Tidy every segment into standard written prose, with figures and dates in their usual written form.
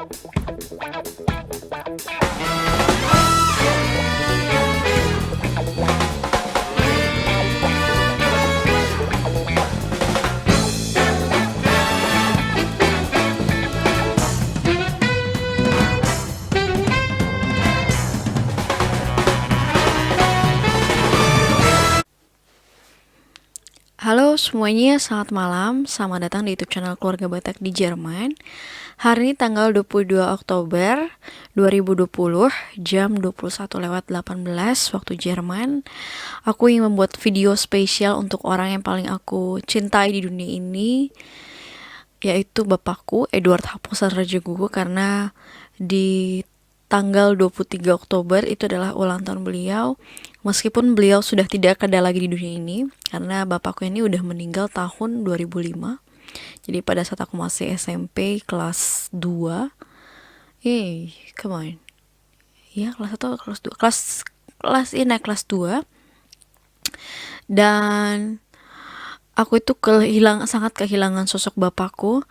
Halo semuanya, selamat malam. Selamat datang di YouTube channel Keluarga Batak di Jerman. Hari ini tanggal 22 Oktober 2020, jam 21:18 waktu Jerman. Aku ingin membuat video spesial untuk orang yang paling aku cintai di dunia ini, yaitu bapakku, Edward Haposan Rajagugu, karena di tanggal 23 Oktober itu adalah ulang tahun beliau. Meskipun beliau sudah tidak ada lagi di dunia ini, karena bapakku ini udah meninggal tahun 2005. Jadi pada saat aku masih SMP kelas 2. Come on. Ya, kelas 1 kelas 2. Kelas 2. Dan aku itu sangat kehilangan sosok bapakku,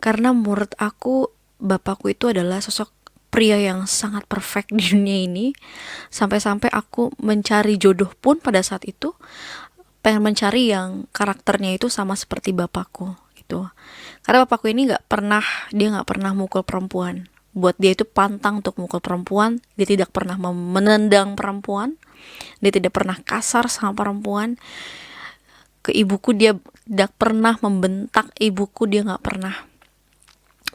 karena menurut aku bapakku itu adalah sosok pria yang sangat perfect di dunia ini. Sampai-sampai aku mencari jodoh pun pada saat itu pengen mencari yang karakternya itu sama seperti bapakku gitu. Karena bapakku ini nggak pernah mukul perempuan. Buat dia itu pantang untuk mukul perempuan. Dia tidak pernah menendang perempuan. Dia tidak pernah kasar sama perempuan. Ke ibuku dia tidak pernah membentak ibuku, dia nggak pernah.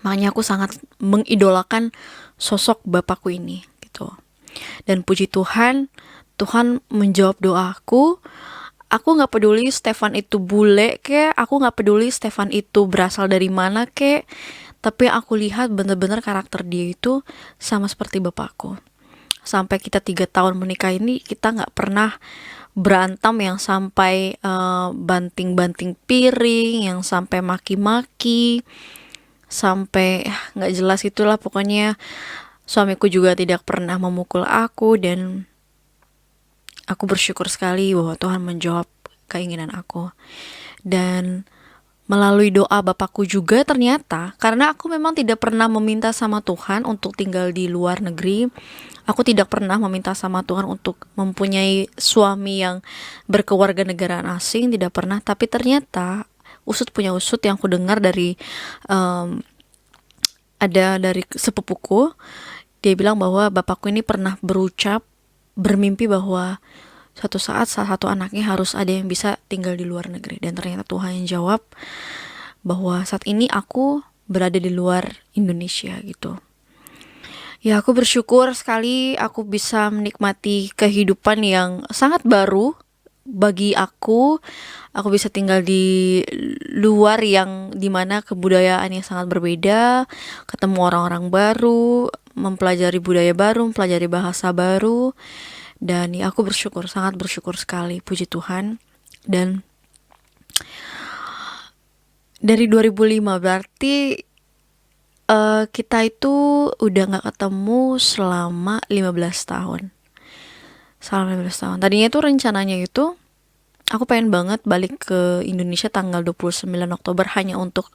Makanya aku sangat mengidolakan sosok bapakku ini gitu. Dan puji Tuhan, Tuhan menjawab doaku. Aku nggak peduli Stefan itu bule kek, aku nggak peduli Stefan itu berasal dari mana kek, tapi aku lihat bener-bener karakter dia itu sama seperti bapakku. Sampai kita 3 tahun menikah ini, kita nggak pernah berantem yang sampai banting-banting piring, yang sampai maki-maki, sampai nggak jelas itulah pokoknya. Suamiku juga tidak pernah memukul aku, dan aku bersyukur sekali bahwa Tuhan menjawab keinginan aku. Dan melalui doa bapakku juga ternyata, karena aku memang tidak pernah meminta sama Tuhan untuk tinggal di luar negeri. Aku tidak pernah meminta sama Tuhan untuk mempunyai suami yang berkewarganegaraan asing, tidak pernah. Tapi ternyata usut yang aku dengar dari dari sepupuku. Dia bilang bahwa bapakku ini pernah bermimpi bahwa suatu saat salah satu anaknya harus ada yang bisa tinggal di luar negeri. Dan ternyata Tuhan yang jawab bahwa saat ini aku berada di luar Indonesia gitu. Ya, aku bersyukur sekali aku bisa menikmati kehidupan yang sangat baru bagi aku. Aku bisa tinggal di luar yang dimana kebudayaannya sangat berbeda, ketemu orang-orang baru, mempelajari budaya baru, mempelajari bahasa baru. Dan ya, aku sangat bersyukur sekali, puji Tuhan. Dan dari 2005 berarti kita itu udah gak ketemu selama 15 tahun. Tadinya itu rencananya itu aku pengen banget balik ke Indonesia tanggal 29 Oktober hanya untuk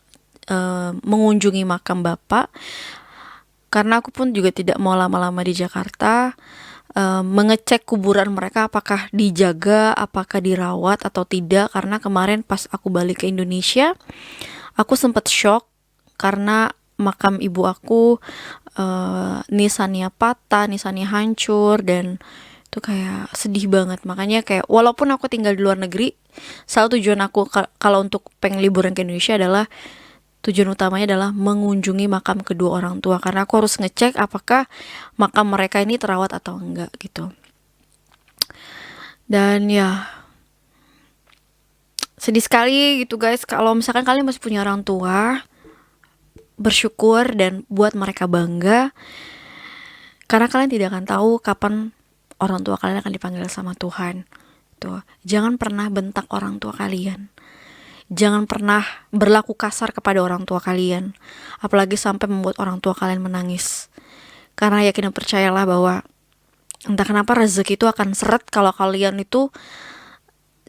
mengunjungi makam bapak. Karena aku pun juga tidak mau lama-lama di Jakarta, mengecek kuburan mereka apakah dijaga, apakah dirawat atau tidak. Karena kemarin pas aku balik ke Indonesia, aku sempat shock karena makam ibu aku nisannya patah, nisannya hancur, dan itu kayak sedih banget. Makanya kayak walaupun aku tinggal di luar negeri, selalu tujuan aku kalau untuk pengen liburan ke Indonesia adalah tujuan utamanya adalah mengunjungi makam kedua orang tua, karena aku harus ngecek apakah makam mereka ini terawat atau enggak gitu. Dan ya, sedih sekali gitu guys. Kalau misalkan kalian masih punya orang tua, bersyukur dan buat mereka bangga, karena kalian tidak akan tahu kapan orang tua kalian akan dipanggil sama Tuhan. Tuh, jangan pernah bentak orang tua kalian. Jangan pernah berlaku kasar kepada orang tua kalian, apalagi sampai membuat orang tua kalian menangis. Karena yakin dan percayalah bahwa entah kenapa rezeki itu akan seret kalau kalian itu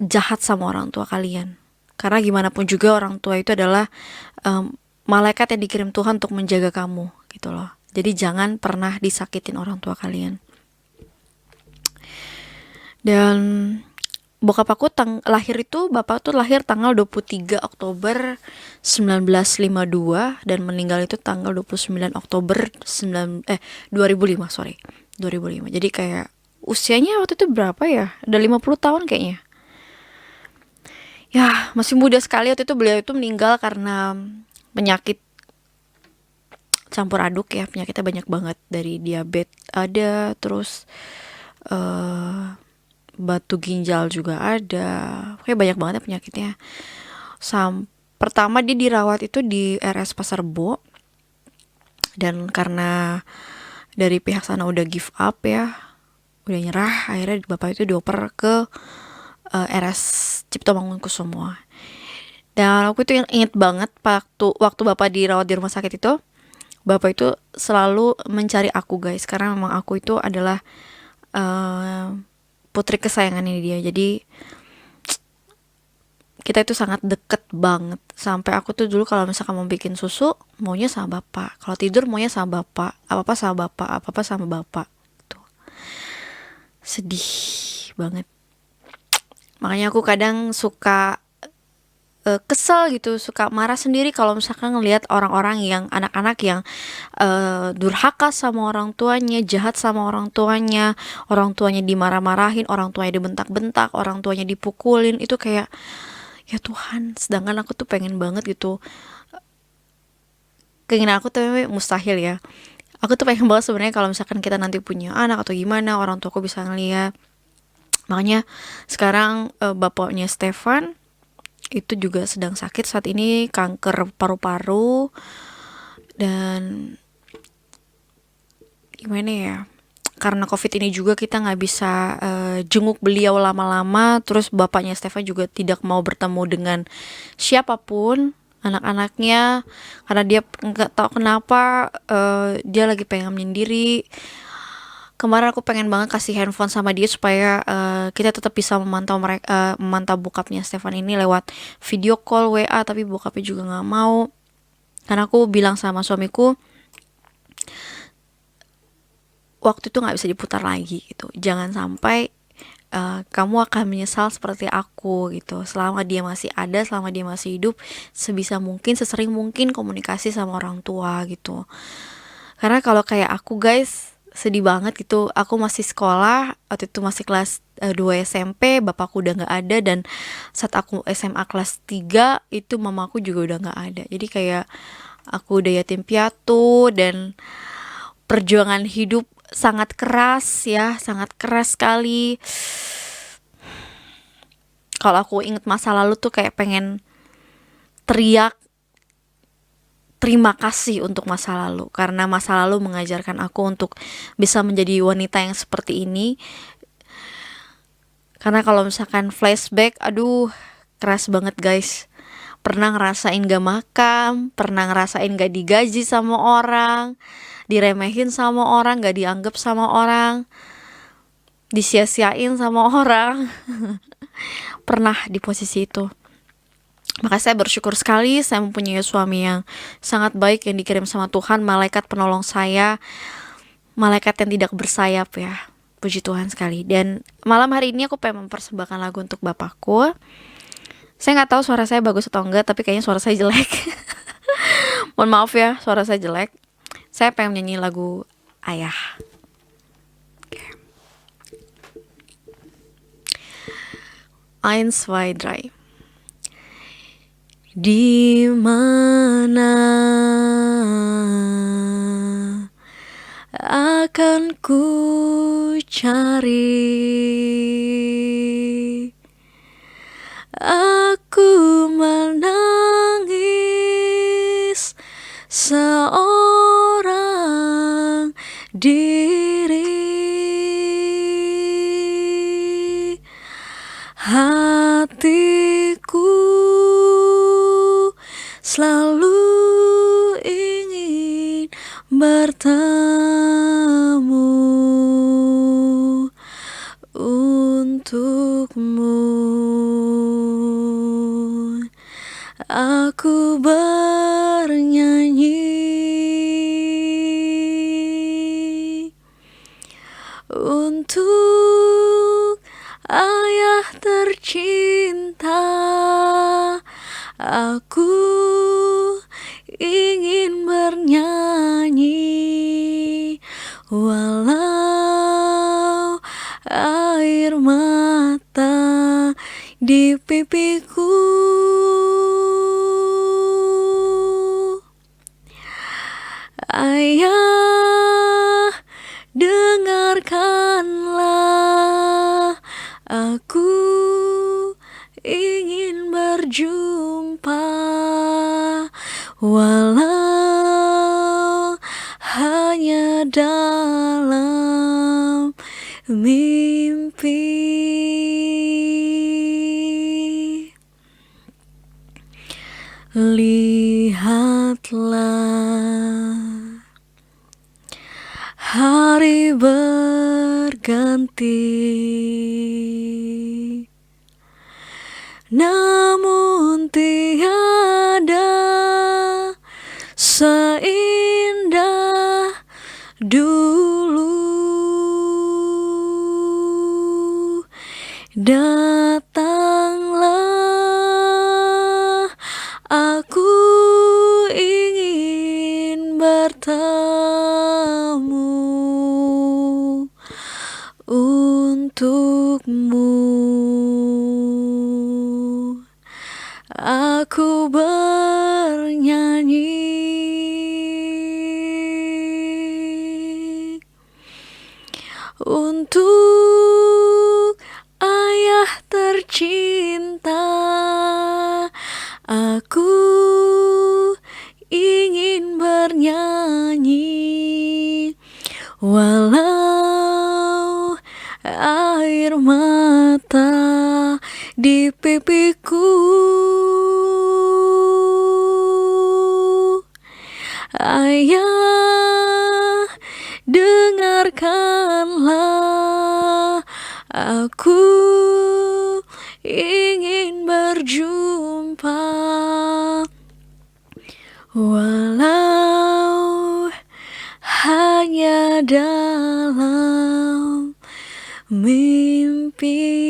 jahat sama orang tua kalian. Karena gimana pun juga orang tua itu adalah malaikat yang dikirim Tuhan untuk menjaga kamu gitu loh. Jadi jangan pernah disakitin orang tua kalian. Dan bokap aku lahir itu, bapak tuh lahir tanggal 23 Oktober 1952 dan meninggal itu tanggal 29 Oktober 2005, sorry. 2005. Jadi kayak usianya waktu itu berapa ya? Udah 50 tahun kayaknya. Ya, masih muda sekali. Waktu itu beliau itu meninggal karena penyakit campur aduk ya. Penyakitnya banyak banget. Dari diabetes ada, terus batu ginjal juga ada. Kayak banyak banget ya penyakitnya. Pertama dia dirawat itu di RS Pasar Rebo. Dan karena dari pihak sana udah give up ya, udah nyerah, akhirnya bapak itu dioper ke RS Cipto Mangunkusumo. Dan aku itu inget banget waktu bapak dirawat di rumah sakit itu, bapak itu selalu mencari aku guys, karena memang aku itu adalah putri kesayangannya dia. Jadi kita itu sangat deket banget. Sampai aku tuh dulu kalau misalkan mau bikin susu, maunya sama bapak. Kalau tidur maunya sama bapak. Apa-apa sama bapak, apa-apa sama bapak. Tuh. Sedih banget. Makanya aku kadang suka kesel gitu, suka marah sendiri kalau misalkan ngelihat orang-orang yang anak-anak yang durhaka sama orang tuanya, jahat sama orang tuanya dimarah-marahin, orang tuanya dibentak-bentak, orang tuanya dipukulin. Itu kayak, ya Tuhan, sedangkan aku tuh pengen banget gitu. Keinginan aku tuh mustahil ya. Aku tuh pengen banget sebenarnya kalau misalkan kita nanti punya anak atau gimana, orang tuaku bisa ngeliat. Makanya sekarang bapaknya Stefan itu juga sedang sakit saat ini, kanker paru-paru. Dan gimana ya, karena COVID ini juga kita nggak bisa jenguk beliau lama-lama. Terus bapaknya Stefan juga tidak mau bertemu dengan siapapun, anak-anaknya, karena dia nggak tahu kenapa dia lagi pengen menyendiri. Kemarin aku pengen banget kasih handphone sama dia supaya kita tetap bisa memantau bokapnya Stefan ini lewat video call WA, tapi bokapnya juga nggak mau. Karena aku bilang sama suamiku, waktu itu nggak bisa diputar lagi gitu. Jangan sampai kamu akan menyesal seperti aku gitu. Selama dia masih ada, selama dia masih hidup, sebisa mungkin, sesering mungkin komunikasi sama orang tua gitu. Karena kalau kayak aku guys, sedih banget gitu. Aku masih sekolah, waktu itu masih kelas 2 SMP, bapakku udah gak ada. Dan saat aku SMA kelas 3, itu mamaku juga udah gak ada. Jadi kayak aku udah yatim piatu. Dan perjuangan hidup sangat keras ya, sangat keras sekali. Kalau aku inget masa lalu tuh kayak pengen teriak terima kasih untuk masa lalu, karena masa lalu mengajarkan aku untuk bisa menjadi wanita yang seperti ini. Karena kalau misalkan flashback, aduh, keras banget guys. Pernah ngerasain gak makan, pernah ngerasain gak digaji sama orang, diremehin sama orang, gak dianggap sama orang, disia-siain sama orang. Pernah di posisi itu. Maka saya bersyukur sekali saya mempunyai suami yang sangat baik, yang dikirim sama Tuhan, malaikat penolong saya, malaikat yang tidak bersayap ya. Puji Tuhan sekali. Dan malam hari ini aku pengen mempersembahkan lagu untuk bapakku. Saya gak tahu suara saya bagus atau enggak, tapi kayaknya suara saya jelek. Mohon maaf ya, suara saya jelek. Saya pengen nyanyi lagu Ayah. Okay. 1, 2, 3. Di mana akan ku cari aku menangis seorang diri, hatiku selalu ingin bertemu untukmu. Aku bernyanyi Aku ingin bernyanyi walau air mata di pipiku. Ayah, dengarkanlah, aku ingin berjumpa walau hanya dalam mimpi. Lihatlah, hari berganti, namun tiada seindah dulu. Datanglah, aku ingin bertemu untukmu. Aku bernyanyi untuk ayah tercinta. Aku ingin bernyanyi walau air mata di pipiku. Ayah, dengarkanlah, aku ingin berjumpa walau hanya dalam mimpi.